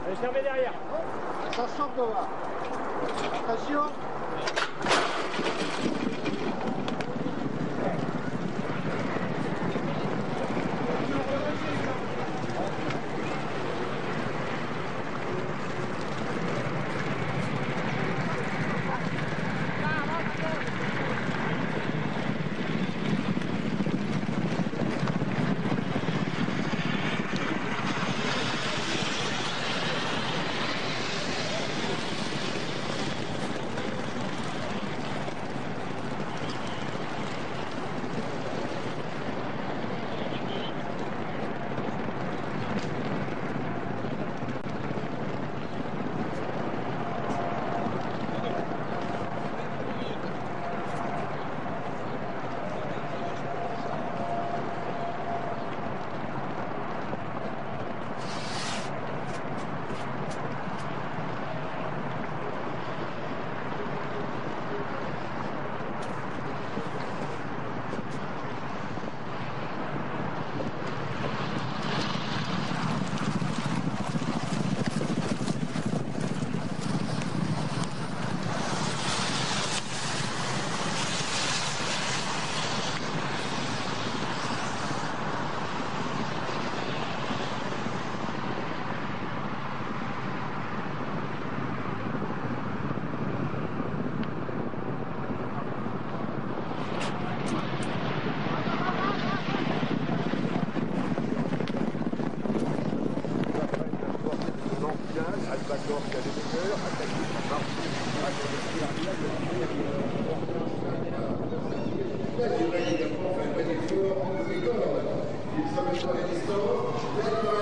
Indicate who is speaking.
Speaker 1: Allez, fermez derrière.
Speaker 2: Attention Thomas. Attention.
Speaker 3: Albacor qui a des meilleurs, attaqué par Marseille, il va également faire un bon effort en corps. Il s'améliore à distance.